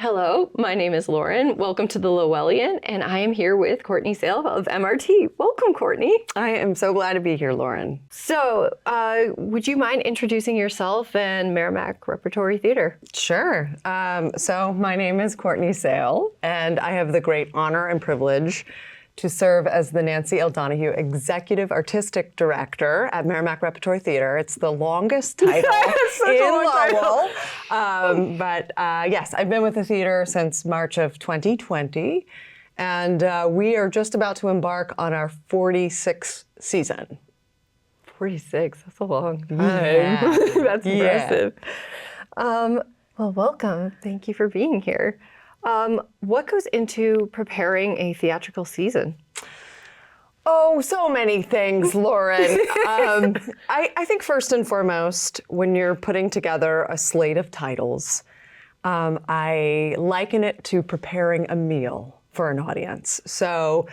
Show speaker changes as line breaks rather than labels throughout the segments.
Hello, my name is Lauren. Welcome to the Lowellian, and I am here with Courtney Sale of MRT. Welcome, Courtney.
I am so glad to be here, Lauren.
So, would you mind introducing yourself and Merrimack Repertory Theater?
Sure. So my name is Courtney Sale, and I have the great honor and privilege to serve as the Nancy L. Donahue Executive Artistic Director at Merrimack Repertory Theater. It's the longest title in Lowell. But yes, I've been with the theater since March of 2020, and we are just about to embark on our 46th season.
46, that's a long time.
Yeah.
That's impressive. Well, welcome. Thank you for being here. What goes into preparing a theatrical season?
Oh, so many things, Lauren. I think first and foremost, when you're putting together a slate of titles, I liken it to preparing a meal for an audience. So,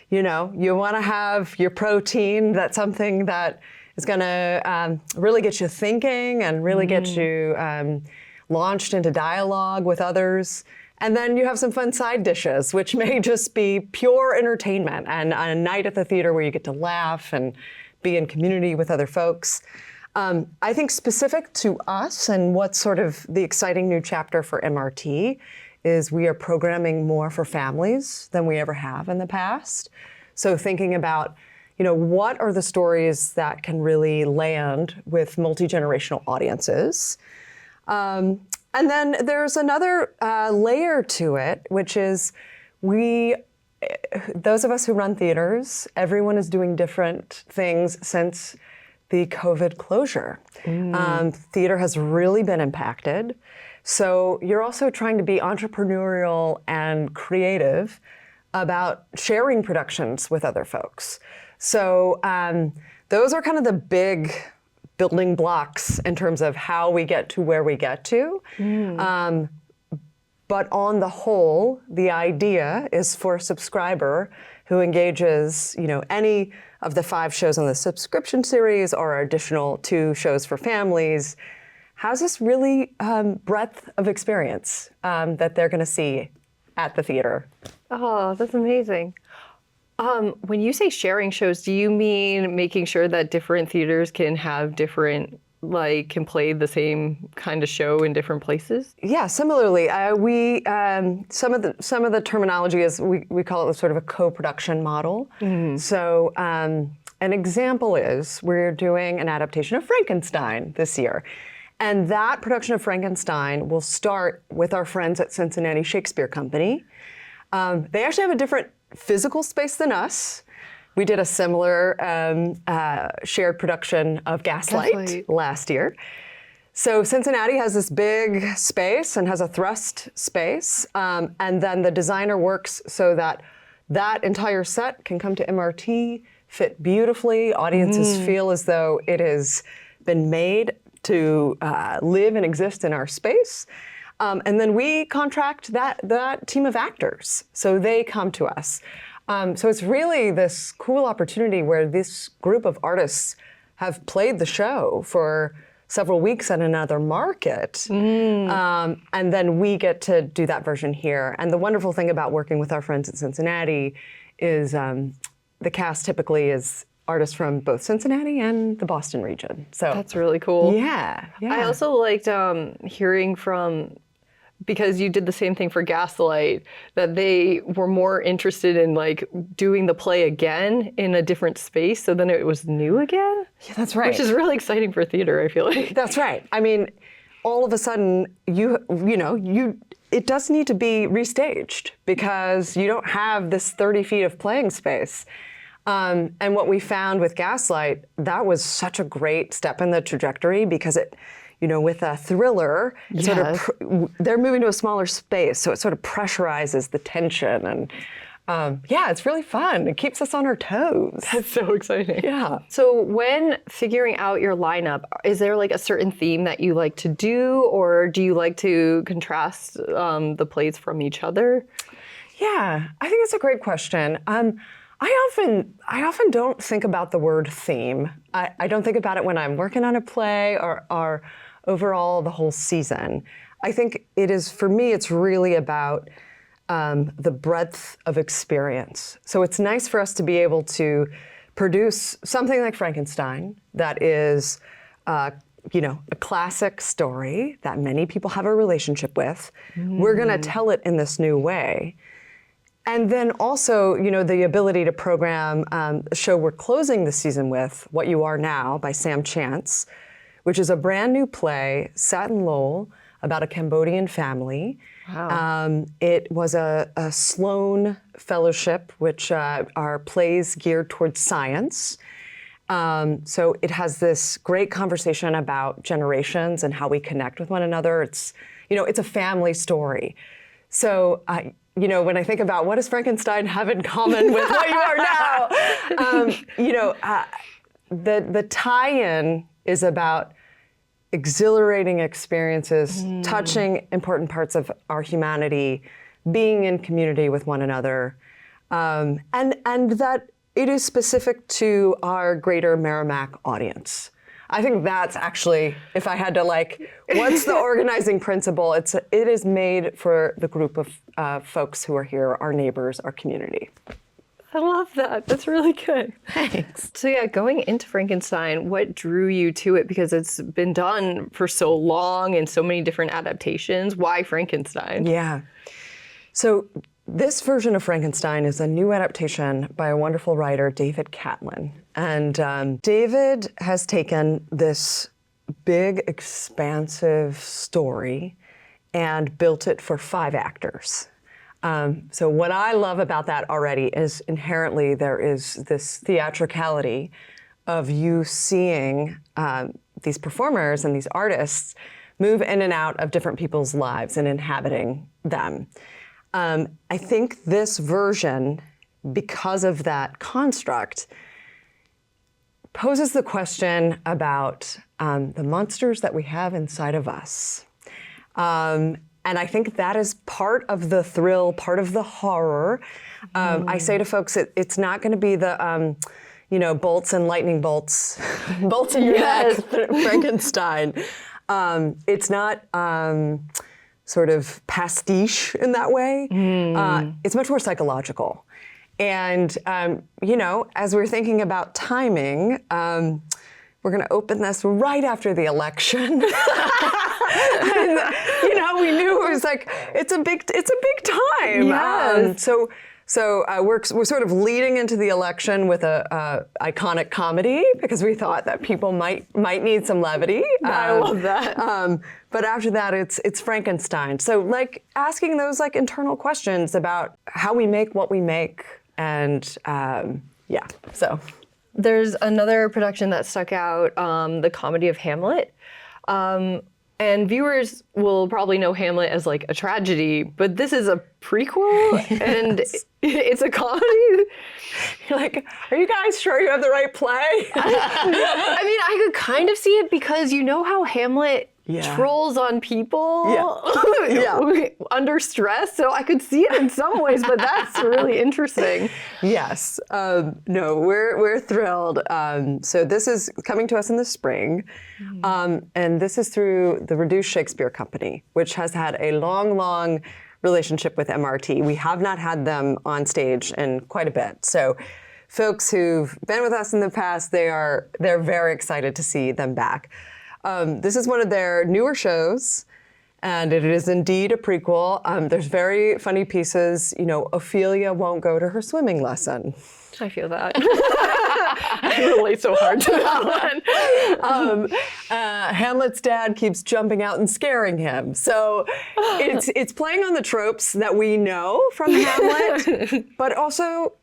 you want to have your protein. That's something that is going to really get you thinking and really get you launched into dialogue with others. And then you have some fun side dishes, which may just be pure entertainment and a night at the theater where you get to laugh and be in community with other folks. I think specific to us and what's sort of the exciting new chapter for MRT is we are programming more for families than we ever have in the past. So thinking about, what are the stories that can really land with multi-generational audiences? And then there's another layer to it, which is those of us who run theaters, everyone is doing different things since the COVID closure. Theater has really been impacted. So you're also trying to be entrepreneurial and creative about sharing productions with other folks. So those are kind of the big building blocks in terms of how we get to where we get to. But on the whole, the idea is for a subscriber who engages, any of the 5 shows on the subscription series or additional 2 shows for families, has this really breadth of experience that they're going to see at the theater.
Oh, that's amazing. When you say sharing shows, do you mean making sure that different theaters can have different, can play the same kind of show in different places?
Yeah, similarly, some of the terminology is we call it sort of a co-production model. So an example is we're doing an adaptation of Frankenstein this year. And that production of Frankenstein will start with our friends at Cincinnati Shakespeare Company. They actually have a different physical space than us. We did a similar shared production of Gaslight last year. So Cincinnati has this big space and has a thrust space, and then the designer works so that that entire set can come to MRT, fit beautifully. Audiences feel as though it has been made to live and exist in our space. And then we contract that team of actors, so they come to us. So it's really this cool opportunity where this group of artists have played the show for several weeks at another market, and then we get to do that version here. And the wonderful thing about working with our friends at Cincinnati is the cast typically is artists from both Cincinnati and the Boston region. So
that's really cool.
Yeah.
I also liked hearing from, because you did the same thing for Gaslight, that they were more interested in doing the play again in a different space, so then it was new again.
Yeah, that's right.
Which is really exciting for theater, I feel like.
That's right. I mean, all of a sudden, it does need to be restaged because you don't have this 30 feet of playing space. And what we found with Gaslight, that was such a great step in the trajectory because it, with a thriller, they're moving to a smaller space, so it sort of pressurizes the tension. And it's really fun. It keeps us on our toes.
That's so exciting.
Yeah.
So when figuring out your lineup, is there a certain theme that you like to do, or do you like to contrast the plays from each other?
Yeah, I think that's a great question. I often don't think about the word theme. I don't think about it when I'm working on a play or overall the whole season. I think it is, for me, it's really about the breadth of experience. So it's nice for us to be able to produce something like Frankenstein that is, a classic story that many people have a relationship with. We're going to tell it in this new way. And then also, the ability to program a show we're closing the season with, What You Are Now by Sam Chance, which is a brand new play set in Lowell about a Cambodian family.
Wow.
It was a Sloan Fellowship, which are plays geared towards science. So it has this great conversation about generations and how we connect with one another. It's a family story. So when I think about what does Frankenstein have in common with What You Are Now, the tie-in is about exhilarating experiences, touching important parts of our humanity, being in community with one another, and that it is specific to our greater Merrimack audience. I think that's actually, if I had to what's the organizing principle? It is made for the group of folks who are here, our neighbors, our community.
I love that. That's really good.
Thanks.
So yeah, going into Frankenstein, what drew you to it? Because it's been done for so long and so many different adaptations. Why Frankenstein?
Yeah. So this version of Frankenstein is a new adaptation by a wonderful writer, David Catlin. And David has taken this big, expansive story and built it for 5 actors. So what I love about that already is inherently there is this theatricality of you seeing these performers and these artists move in and out of different people's lives and inhabiting them. I think this version, because of that construct, poses the question about the monsters that we have inside of us. And I think that is part of the thrill, part of the horror. I say to folks, it's not going to be the, bolts and lightning bolts, bolts in your neck, Frankenstein. It's not sort of pastiche in that way. It's much more psychological. And, as we're thinking about timing, we're going to open this right after the election. And, we knew it was it's a big time.
Yes.
So we're sort of leading into the election with a iconic comedy because we thought that people might need some levity.
I love that.
But after that, it's Frankenstein. So asking those internal questions about how we make what we make, and so.
There's another production that stuck out, the comedy of Hamlet. And viewers will probably know Hamlet as a tragedy, but this is a prequel and it's a comedy.
You're are you guys sure you have the right play?
I mean, I could kind of see it because you know how Hamlet trolls on people under stress. So I could see it in some ways, but that's really interesting.
Yes. No, we're thrilled. So this is coming to us in the spring. And this is through the Reduced Shakespeare Company, which has had a long relationship with MRT. We have not had them on stage in quite a bit. So folks who've been with us in the past, they're very excited to see them back. This is one of their newer shows, and it is indeed a prequel. There's very funny pieces. Ophelia won't go to her swimming lesson.
I feel that. I relate so hard to that one.
Hamlet's dad keeps jumping out and scaring him. So it's playing on the tropes that we know from Hamlet, but also,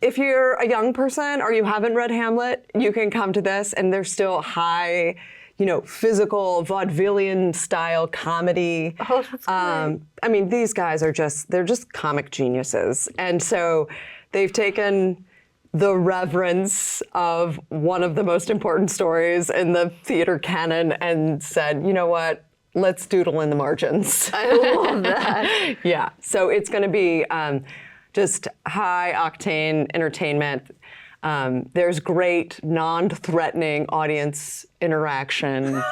if you're a young person or you haven't read Hamlet, you can come to this, and there's still high, physical, vaudevillian style comedy.
Oh, that's great.
I mean, these guys they're just comic geniuses. And so they've taken the reverence of one of the most important stories in the theater canon and said, you know what, let's doodle in the margins.
I love that.
Yeah, so it's going to be just high octane entertainment. There's great non-threatening audience interaction.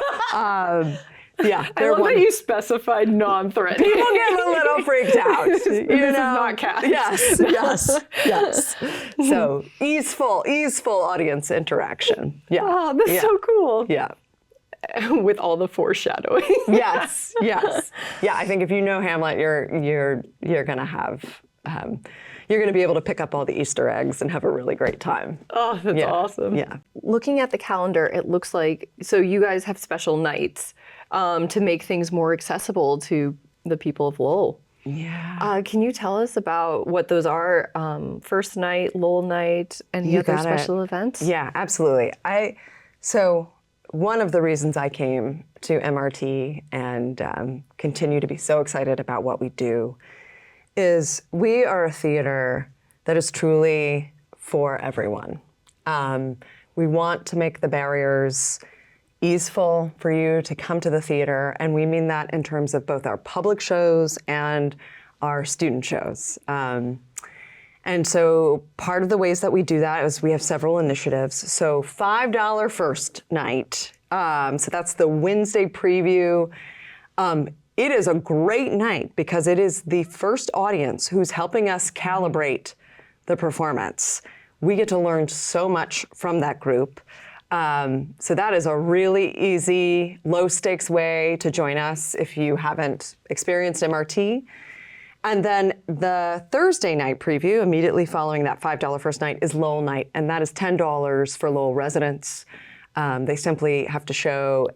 Yeah,
I love that you specified non-threatening.
People get a little freaked out.
This is not cast.
Yes. So easeful audience interaction. Yeah.
Oh, that's so cool.
Yeah.
With all the foreshadowing.
Yes. Yeah, I think if you know Hamlet, you're gonna have you're gonna be able to pick up all the Easter eggs and have a really great time.
Oh, that's awesome.
Yeah.
Looking at the calendar, it looks like, so you guys have special nights to make things more accessible to the people of Lowell.
Yeah.
Can you tell us about what those are? First night, Lowell night, any other special events?
Yeah, absolutely. So one of the reasons I came to MRT and continue to be so excited about what we do is we are a theater that is truly for everyone. We want to make the barriers easeful for you to come to the theater, and we mean that in terms of both our public shows and our student shows. And so part of the ways that we do that is we have several initiatives. So $5 first night, so that's the Wednesday preview. It is a great night because it is the first audience who's helping us calibrate the performance. We get to learn so much from that group. So that is a really easy, low stakes way to join us if you haven't experienced MRT. And then the Thursday night preview, immediately following that $5 first night, is Lowell night, and that is $10 for Lowell residents. They simply have to show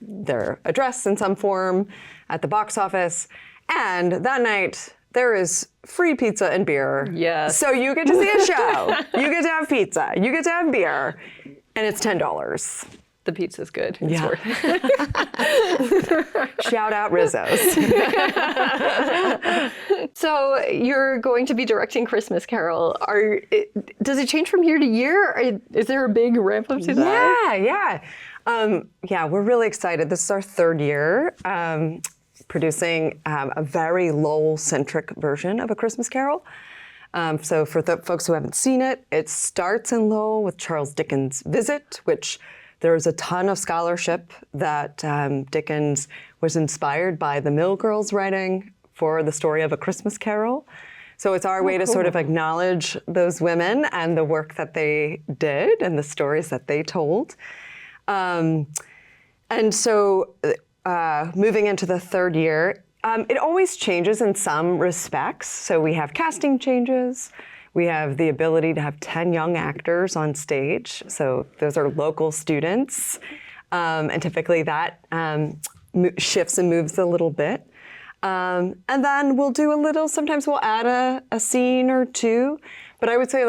their address in some form at the box office. And that night, there is free pizza and beer.
Yes.
So you get to see a show, you get to have pizza, you get to have beer, and it's $10.
The pizza's good. It's
Yeah.
worth it.
Shout out Rizzo's.
So you're going to be directing Christmas Carol. Does it change from year to year? Is there a big ramp up to that?
Yeah, we're really excited. This is our third year producing a very Lowell-centric version of A Christmas Carol. So for the folks who haven't seen it, it starts in Lowell with Charles Dickens' Visit, which there's a ton of scholarship that Dickens was inspired by the Mill Girls writing for the story of A Christmas Carol. So it's our way to sort of acknowledge those women and the work that they did and the stories that they told. And so moving into the third year, it always changes in some respects. So we have casting changes. We have the ability to have 10 young actors on stage. So those are local students. And typically that shifts and moves a little bit. And then we'll do sometimes we'll add a scene or two. But I would say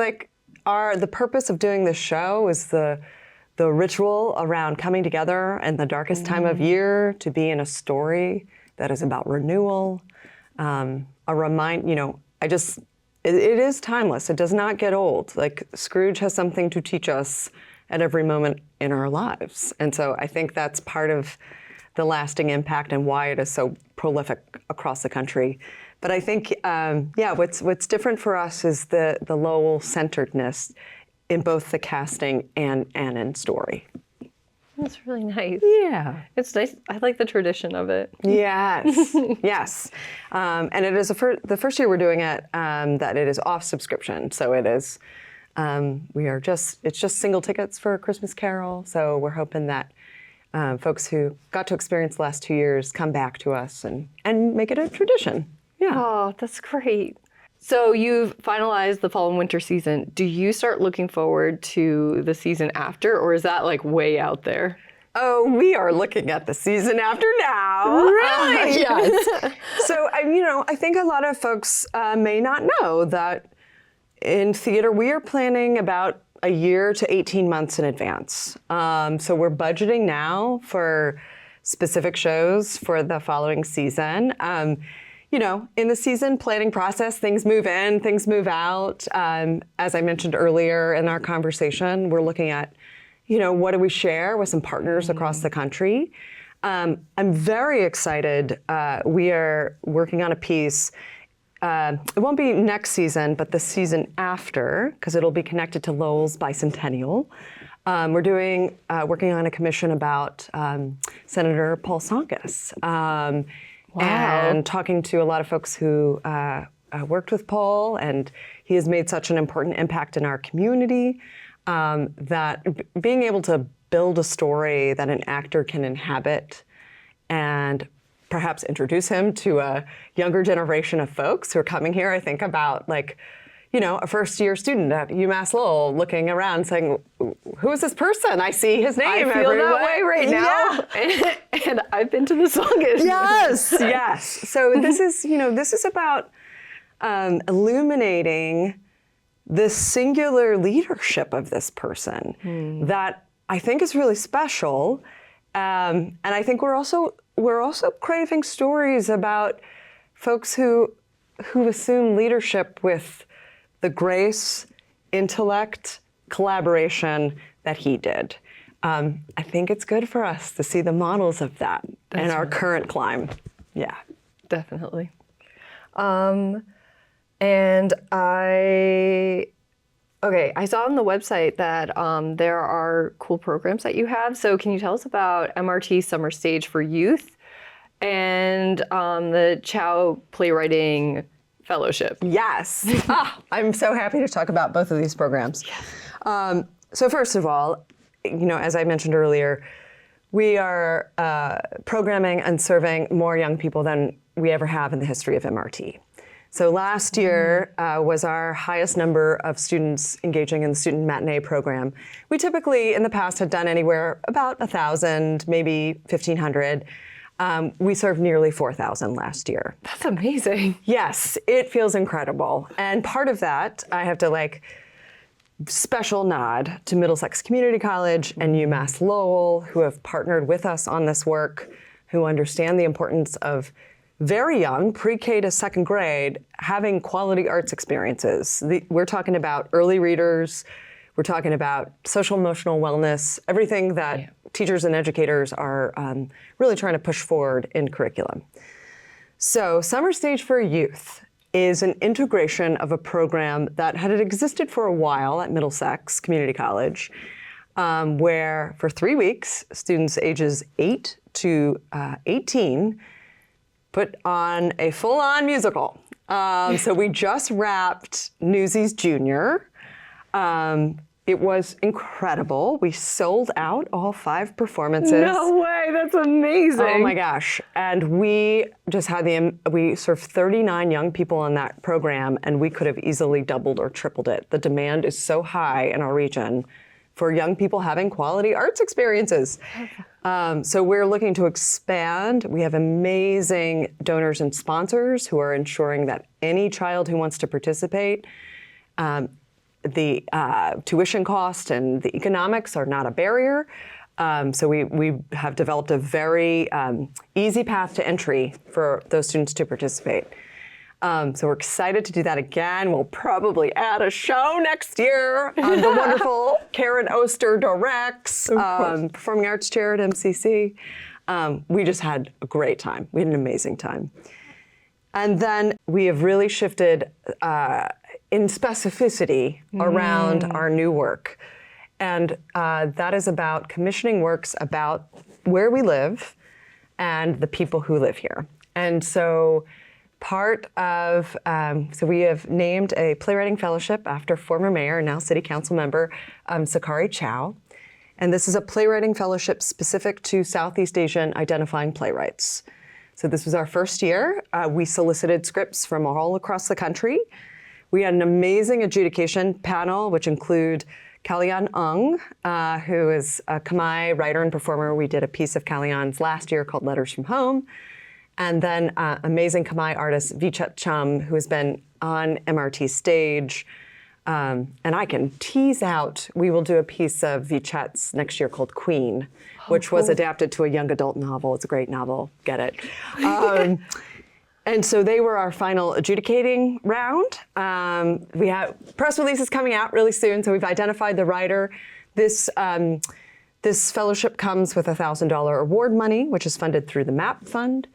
the purpose of doing this show is the ritual around coming together in the darkest time of year to be in a story that is about renewal. It is timeless. It does not get old. Like Scrooge has something to teach us at every moment in our lives. And so I think that's part of the lasting impact and why it is so prolific across the country. But I think, what's different for us is the Lowell-centeredness in both the casting and in story.
That's really nice.
Yeah.
It's nice. I like the tradition of it.
Yes, yes. And it is the first year we're doing it that it is off subscription. So it is, it's just single tickets for A Christmas Carol. So we're hoping that folks who got to experience the last 2 years come back to us and make it a tradition. Yeah.
Oh, that's great. So you've finalized the fall and winter season. Do you start looking forward to the season after, or is that way out there?
Oh, we are looking at the season after now.
Really?
Yes. So, I think a lot of folks may not know that in theater, we are planning about a year to 18 months in advance. So we're budgeting now for specific shows for the following season. In the season planning process, things move in, things move out. As I mentioned earlier in our conversation, we're looking at, what do we share with some partners across the country? I'm very excited. We are working on a piece. It won't be next season, but the season after, because it'll be connected to Lowell's bicentennial. We're working on a commission about Senator Paul Tsongas, and talking to a lot of folks who worked with Paul, and he has made such an important impact in our community that being able to build a story that an actor can inhabit and perhaps introduce him to a younger generation of folks who are coming here. I think about a first-year student at UMass Lowell looking around saying, who is this person? I see his name
I feel
everywhere.
that way right now. And I've been to the Tsongas.
Yes. So this is about illuminating the singular leadership of this person that I think is really special. And I think we're also craving stories about folks who assume leadership with the grace, intellect, collaboration that he did. I think it's good for us to see the models of that in our current climb. Yeah.
Definitely. And I saw on the website that there are cool programs that you have. So can you tell us about MRT Summer Stage for Youth and the Chow Playwriting Fellowship?
Yes. I'm so happy to talk about both of these programs. Yes. So first of all, as I mentioned earlier, we are programming and serving more young people than we ever have in the history of MRT. So last year was our highest number of students engaging in the student matinee program. We typically, in the past, had done anywhere about 1,000, maybe 1,500. We served nearly 4,000 last year.
That's amazing.
Yes, it feels incredible. And part of that, I have to special nod to Middlesex Community College and UMass Lowell, who have partnered with us on this work, who understand the importance of very young, pre-K to second grade, having quality arts experiences. We're talking about early readers, we're talking about social emotional wellness, everything that teachers and educators are really trying to push forward in curriculum. So Summer Stage for Youth is an integration of a program that had existed for a while at Middlesex Community College, where for 3 weeks, students ages 8 to 18 put on a full-on musical. So we just wrapped Newsies Junior. It was incredible. We sold out all 5 performances.
No way, that's amazing.
Oh my gosh. And we just had we served 39 young people in that program, and we could have easily doubled or tripled it. The demand is so high in our region for young people having quality arts experiences. So we're looking to expand. We have amazing donors and sponsors who are ensuring that any child who wants to participate, the tuition cost and the economics are not a barrier. So we have developed a very easy path to entry for those students to participate. So we're excited to do that again. We'll probably add a show next year. The wonderful Karen Oster directs, Performing Arts Chair at MCC. We just had a great time. We had an amazing time. And then we have really shifted in specificity around our new work. And that is about commissioning works about where we live and the people who live here. And so so we have named a playwriting fellowship after former mayor and now city council member Sakari Chow. And this is a playwriting fellowship specific to Southeast Asian identifying playwrights. So this was our first year. We solicited scripts from all across the country. We had an amazing adjudication panel, which include Kalyan Ung, who is a Khmer writer and performer. We did a piece of Kalyan's last year called Letters from Home. And then amazing Khmer artist Vichet Chum, who has been on MRT stage. And I can tease out, we will do a piece of Vichet's next year called Queen, which was adapted to a young adult novel. It's a great novel, get it. And so they were our final adjudicating round. We have press releases coming out really soon, so we've identified the writer. This fellowship comes with $1,000 award money, which is funded through the MAP fund.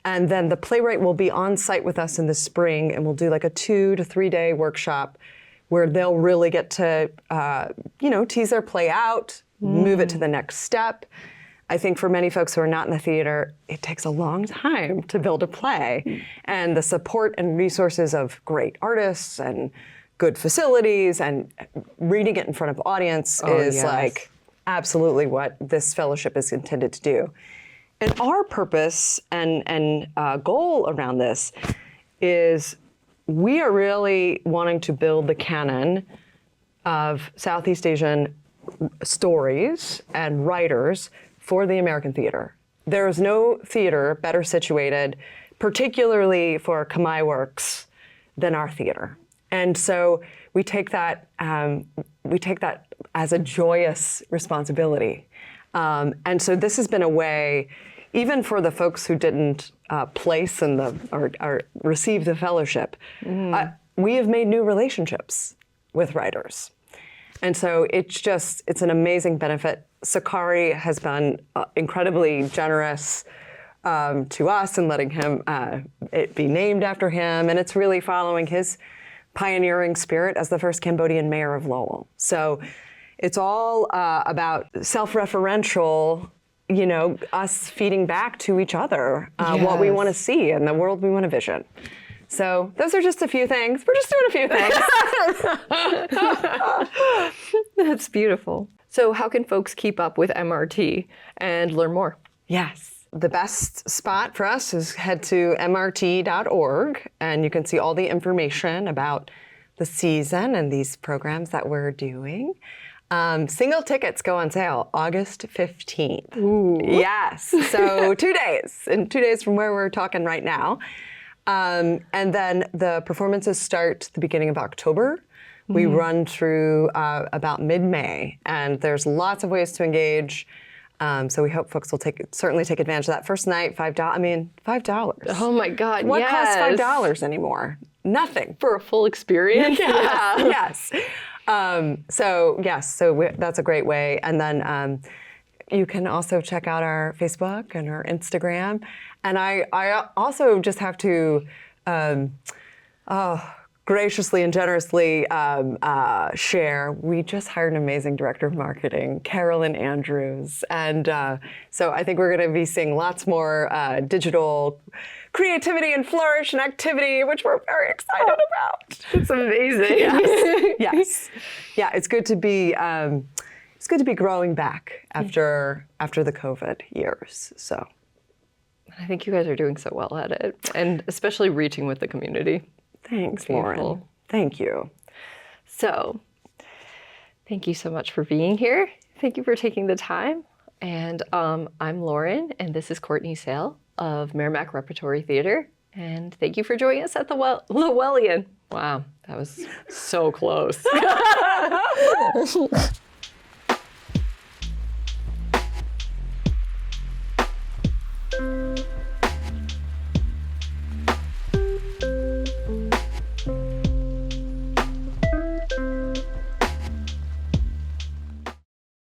And then the playwright will be on site with us in the spring, and we'll do like a 2 to 3 day workshop where they'll really get to, tease their play out, move it to the next step. I think for many folks who are not in the theater, it takes a long time to build a play. And the support and resources of great artists and good facilities and reading it in front of audience is
yes.
like absolutely what this fellowship is intended to do. And our purpose and goal around this is we are really wanting to build the canon of Southeast Asian stories and writers for the American theater. There is no theater better situated, particularly for Khmer works, than our theater. And so we take that as a joyous responsibility. And so this has been a way, even for the folks who didn't place in or receive the fellowship, we have made new relationships with writers. And so it's an amazing benefit. Sakari has been incredibly generous to us in letting him it be named after him, and it's really following his pioneering spirit as the first Cambodian mayor of Lowell. So it's all about self-referential, us feeding back to each other what we want to see and the world we want to vision. So those are just a few things. We're just doing a few things.
That's beautiful. So how can folks keep up with MRT and learn more?
Yes. The best spot for us is head to mrt.org, and you can see all the information about the season and these programs that we're doing. Single tickets go on sale August 15th.
Ooh.
Yes. So 2 days, and 2 days from where we're talking right now. And then the performances start the beginning of October. We run through about mid-May, and there's lots of ways to engage. So we hope folks will certainly take advantage of that. First night, $5.
Oh my God,
What
yes.
costs $5 anymore? Nothing.
For a full experience?
Yes. So that's a great way. And then you can also check out our Facebook and our Instagram. And I also just have to graciously and generously share, we just hired an amazing director of marketing, Carolyn Andrews. And so I think we're going to be seeing lots more digital creativity and flourish and activity, which we're very excited about.
It's amazing.
Yes. Yeah, it's good to be growing back after the COVID years. So
I think you guys are doing so well at it, and especially reaching with the community.
Thanks,
Beautiful.
Lauren. Thank you.
So thank you so much for being here. Thank you for taking the time. And I'm Lauren, and this is Courtney Sale of Merrimack Repertory Theater. And thank you for joining us at the Lowellian. Wow, that was so close.